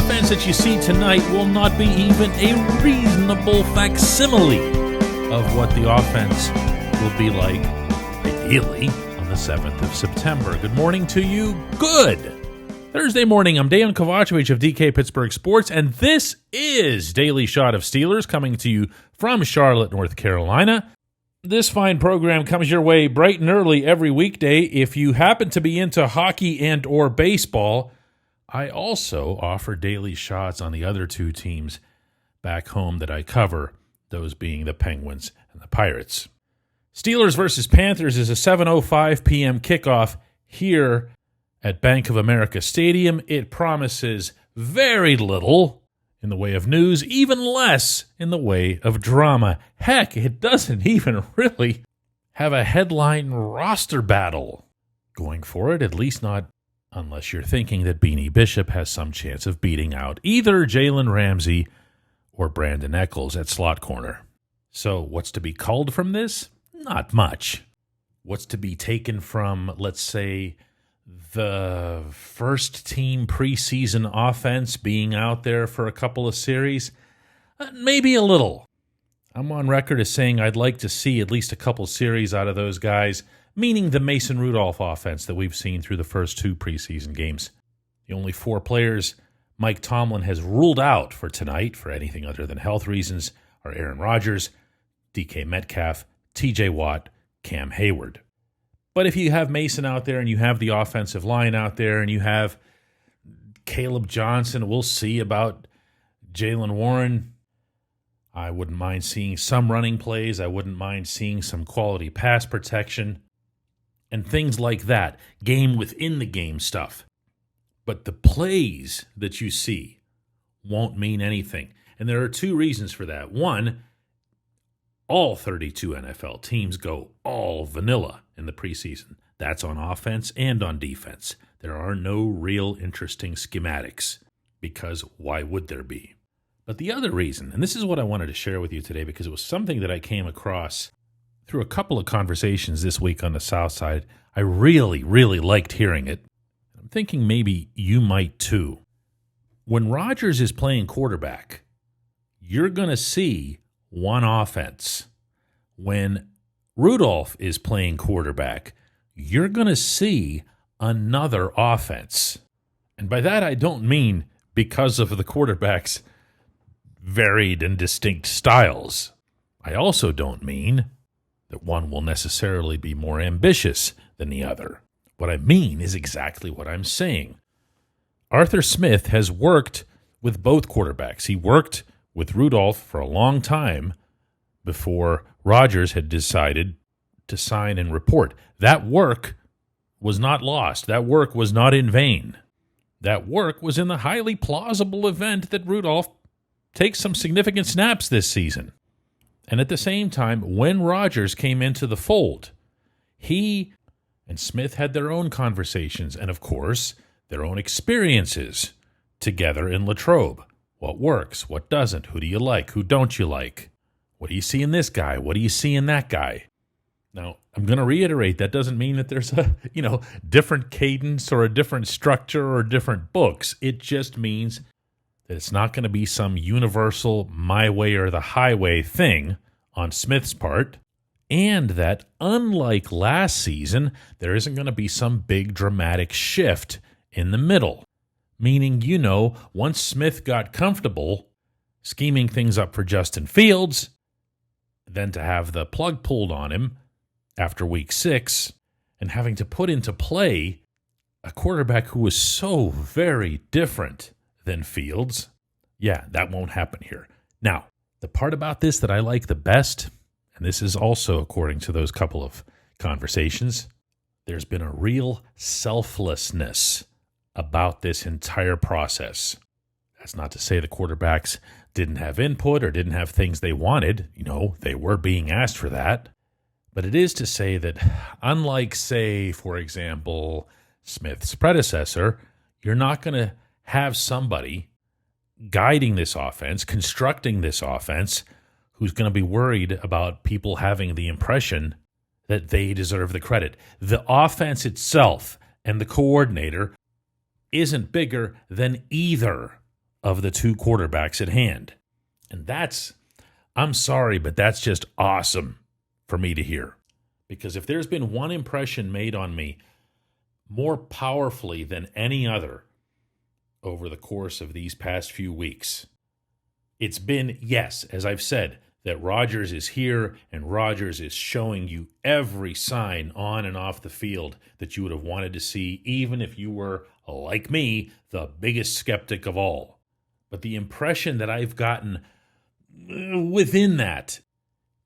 offense that you see tonight will not be even a reasonable facsimile of what the offense will be like, ideally, on the 7th of September. Good morning to you. Good Thursday morning. I'm Dejan Kovacevic of DK Pittsburgh Sports, and this is Daily Shot of Steelers coming to you from Charlotte, North Carolina. This fine program comes your way bright and early every weekday. If you happen to be into hockey and or baseball, I also offer daily shots on the other two teams back home that I cover, those being the Penguins and the Pirates. Steelers versus Panthers is a 7:05 p.m. kickoff here at Bank of America Stadium. It promises very little in the way of news, even less in the way of drama. Heck, it doesn't even really have a headline roster battle going for it, at least not unless you're thinking that Beanie Bishop has some chance of beating out either Jalen Ramsey or Brandon Echols at slot corner. So what's to be culled from this? Not much. What's to be taken from, let's say, the first team preseason offense being out there for a couple of series? Maybe a little. I'm on record as saying I'd like to see at least a couple series out of those guys, meaning the Mason Rudolph offense that we've seen through the first two preseason games. The only four players Mike Tomlin has ruled out for tonight for anything other than health reasons are Aaron Rodgers, DK Metcalf, TJ Watt, Cam Hayward. But if you have Mason out there and you have the offensive line out there and you have Caleb Johnson, we'll see about Jaylen Warren. I wouldn't mind seeing some running plays. I wouldn't mind seeing some quality pass protection and things like that, game within the game stuff. But the plays that you see won't mean anything. And there are two reasons for that. One, all 32 NFL teams go all vanilla in the preseason. That's on offense and on defense. There are no real interesting schematics, because why would there be? But the other reason, and this is what I wanted to share with you today because it was something that I came across through a couple of conversations this week on the South Side. I really, really liked hearing it. I'm thinking maybe you might too. When Rodgers is playing quarterback, you're going to see one offense. When Rudolph is playing quarterback, you're going to see another offense. And by that, I don't mean because of the quarterback's varied and distinct styles. I also don't mean that one will necessarily be more ambitious than the other. What I mean is exactly what I'm saying. Arthur Smith has worked with both quarterbacks. He worked with Rudolph for a long time before Rodgers had decided to sign and report. That work was not lost. That work was not in vain. That work was in the highly plausible event that Rudolph takes some significant snaps this season. And at the same time, when Rodgers came into the fold, he and Smith had their own conversations and, of course, their own experiences together in Latrobe. What works? What doesn't? Who do you like? Who don't you like? What do you see in this guy? What do you see in that guy? Now, I'm going to reiterate, that doesn't mean that there's a, different cadence or a different structure or different books. It just means that it's not going to be some universal my way or the highway thing on Smith's part, and that unlike last season, there isn't going to be some big dramatic shift in the middle. Meaning, once Smith got comfortable scheming things up for Justin Fields, then to have the plug pulled on him after week 6 and having to put into play a quarterback who was so very different than Fields, yeah, that won't happen here. Now, the part about this that I like the best, and this is also according to those couple of conversations, there's been a real selflessness about this entire process. That's not to say the quarterbacks didn't have input or didn't have things they wanted. They were being asked for that. But it is to say that unlike, say, for example, Smith's predecessor, you're not going to have somebody guiding this offense, constructing this offense, who's going to be worried about people having the impression that they deserve the credit. The offense itself and the coordinator isn't bigger than either of the two quarterbacks at hand. And I'm sorry, but that's just awesome for me to hear. Because if there's been one impression made on me more powerfully than any other over the course of these past few weeks, it's been, yes, as I've said, that Rodgers is here and Rodgers is showing you every sign on and off the field that you would have wanted to see, even if you were, like me, the biggest skeptic of all. But the impression that I've gotten within that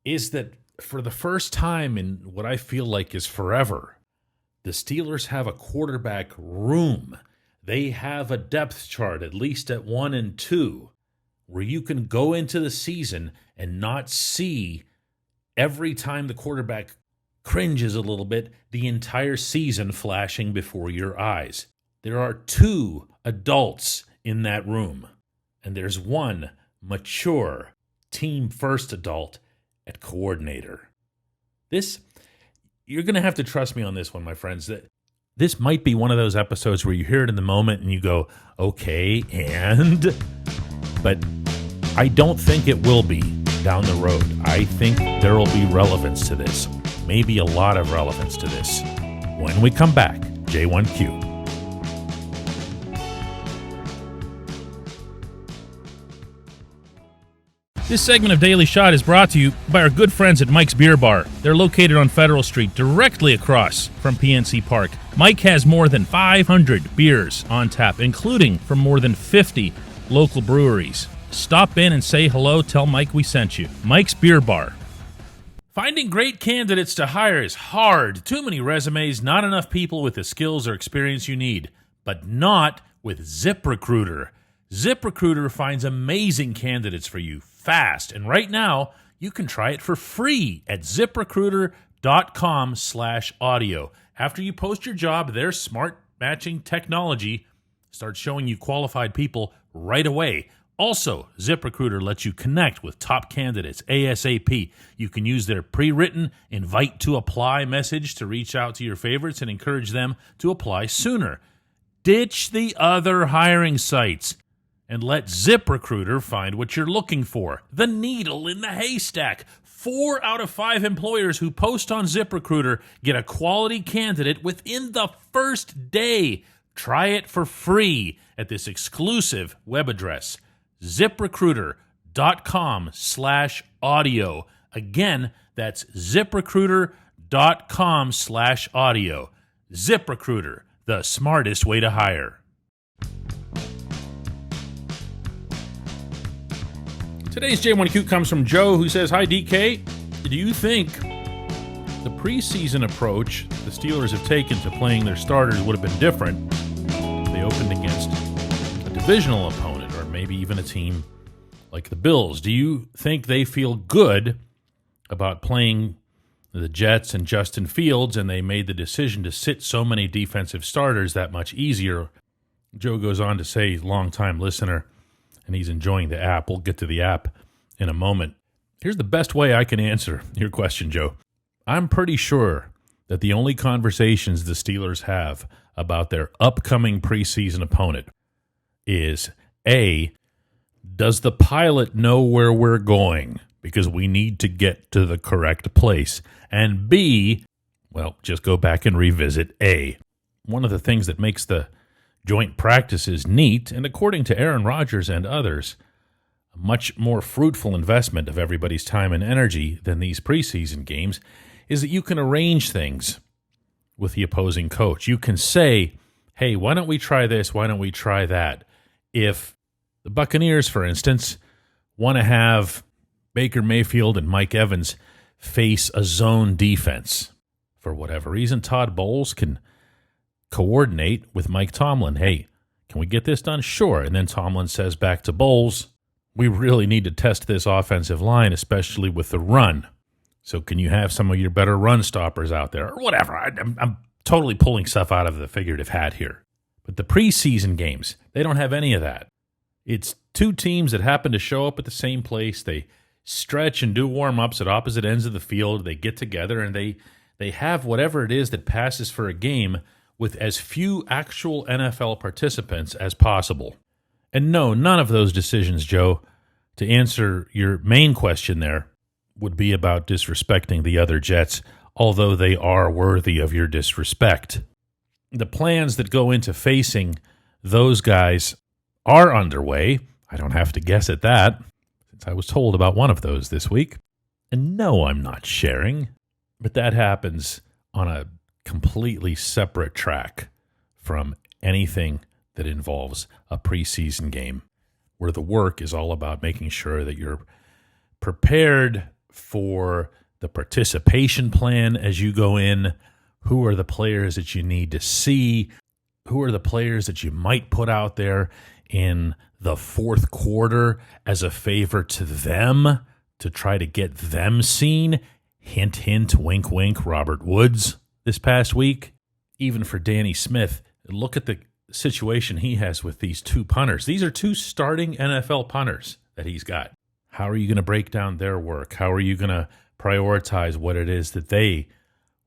is that for the first time in what I feel like is forever, the Steelers have a quarterback room. They have a depth chart, at least at 1 and 2, where you can go into the season and not see every time the quarterback cringes a little bit, the entire season flashing before your eyes. There are 2 adults in that room, and there's 1 mature, team-first adult at coordinator. You're going to have to trust me on this one, my friends. This might be one of those episodes where you hear it in the moment and you go, okay, but I don't think it will be down the road. I think there will be relevance to this, maybe a lot of relevance to this. When we come back, J1Q. This segment of Daily Shot is brought to you by our good friends at Mike's Beer Bar. They're located on Federal Street, directly across from PNC Park. Mike has more than 500 beers on tap, including from more than 50 local breweries. Stop in and say hello. Tell Mike we sent you. Mike's Beer Bar. Finding great candidates to hire is hard. Too many resumes, not enough people with the skills or experience you need. But not with ZipRecruiter. ZipRecruiter finds amazing candidates for you fast. And right now, you can try it for free at ZipRecruiter.com/audio. After you post your job, their smart matching technology starts showing you qualified people right away. Also, ZipRecruiter lets you connect with top candidates ASAP. You can use their pre-written invite to apply message to reach out to your favorites and encourage them to apply sooner. Ditch the other hiring sites and let ZipRecruiter find what you're looking for. The needle in the haystack. 4 out of 5 employers who post on ZipRecruiter get a quality candidate within the first day. Try it for free at this exclusive web address, ZipRecruiter.com/audio. Again, that's ZipRecruiter.com/audio. ZipRecruiter, the smartest way to hire. Today's J1Q comes from Joe, who says, "Hi, DK. Do you think the preseason approach the Steelers have taken to playing their starters would have been different if they opened against a divisional opponent or maybe even a team like the Bills? Do you think they feel good about playing the Jets and Justin Fields, and they made the decision to sit so many defensive starters that much easier?" Joe goes on to say, longtime listener, and he's enjoying the app. We'll get to the app in a moment. Here's the best way I can answer your question, Joe. I'm pretty sure that the only conversations the Steelers have about their upcoming preseason opponent is, A, does the pilot know where we're going? Because we need to get to the correct place. And B, well, just go back and revisit A. One of the things that makes the joint practices neat, and according to Aaron Rodgers and others, a much more fruitful investment of everybody's time and energy than these preseason games, is that you can arrange things with the opposing coach. You can say, hey, why don't we try this? Why don't we try that? If the Buccaneers, for instance, want to have Baker Mayfield and Mike Evans face a zone defense, for whatever reason, Todd Bowles can coordinate with Mike Tomlin. Hey, can we get this done? Sure. And then Tomlin says back to Bowles, we really need to test this offensive line, especially with the run. So can you have some of your better run stoppers out there? Or whatever. I'm totally pulling stuff out of the figurative hat here. But the preseason games, they don't have any of that. It's 2 teams that happen to show up at the same place. They stretch and do warm-ups at opposite ends of the field. They get together and they have whatever it is that passes for a game with as few actual NFL participants as possible. And no, none of those decisions, Joe, to answer your main question there, would be about disrespecting the other Jets, although they are worthy of your disrespect. The plans that go into facing those guys are underway. I don't have to guess at that, since I was told about one of those this week. And no, I'm not sharing, but that happens on a completely separate track from anything that involves a preseason game, where the work is all about making sure that you're prepared for the participation plan as you go in. Who are the players that you need to see? Who are the players that you might put out there in the fourth quarter as a favor to them to try to get them seen? Hint, hint, wink, wink, Robert Woods this past week. Even for Danny Smith, look at the situation he has with these two punters. These are two starting NFL punters that he's got. How are you going to break down their work? How are you going to prioritize what it is that they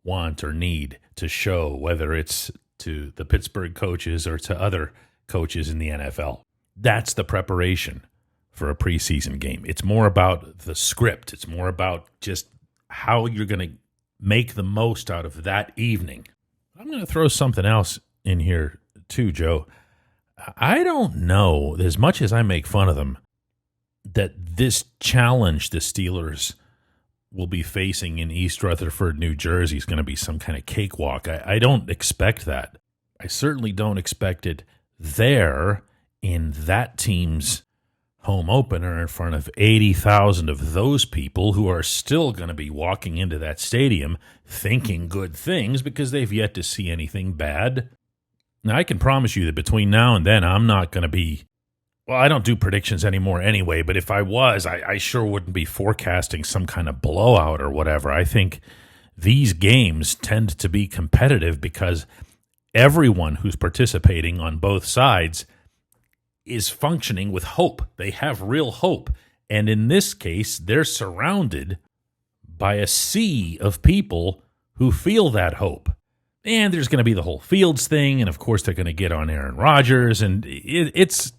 want or need to show, whether it's to the Pittsburgh coaches or to other coaches in the NFL? That's the preparation for a preseason game. It's more about the script. It's more about just how you're going to make the most out of that evening. I'm going to throw something else in here too, Joe. I don't know, as much as I make fun of them, that this challenge the Steelers will be facing in East Rutherford, New Jersey is going to be some kind of cakewalk. I don't expect that. I certainly don't expect it there in that team's home opener in front of 80,000 of those people who are still going to be walking into that stadium thinking good things because they've yet to see anything bad. Now, I can promise you that between now and then, I'm not going to be, well, I don't do predictions anymore anyway, but if I was, I sure wouldn't be forecasting some kind of blowout or whatever. I think these games tend to be competitive because everyone who's participating on both sides is functioning with hope. They have real hope. And in this case, they're surrounded by a sea of people who feel that hope. And there's going to be the whole Fields thing, and of course they're going to get on Aaron Rodgers, and it's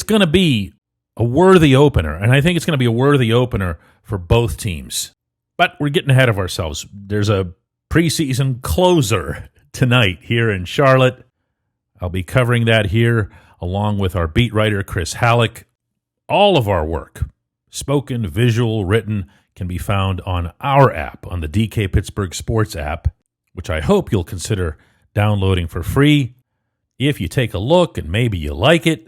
going to be a worthy opener, and I think it's going to be a worthy opener for both teams. But we're getting ahead of ourselves. There's a preseason closer tonight here in Charlotte. I'll be covering that here along with our beat writer, Chris Halleck. All of our work, spoken, visual, written, can be found on our app, on the DK Pittsburgh Sports app, which I hope you'll consider downloading for free. If you take a look and maybe you like it,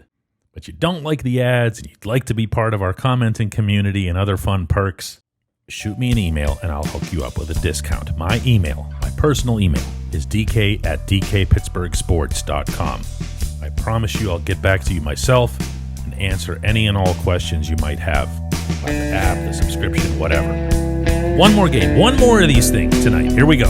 but you don't like the ads and you'd like to be part of our commenting community and other fun perks, shoot me an email and I'll hook you up with a discount. My email, my personal email, is dk@dkpittsburghsports.com. I promise you I'll get back to you myself and answer any and all questions you might have about the app, the subscription, whatever. One more game, one more of these things tonight. Here we go.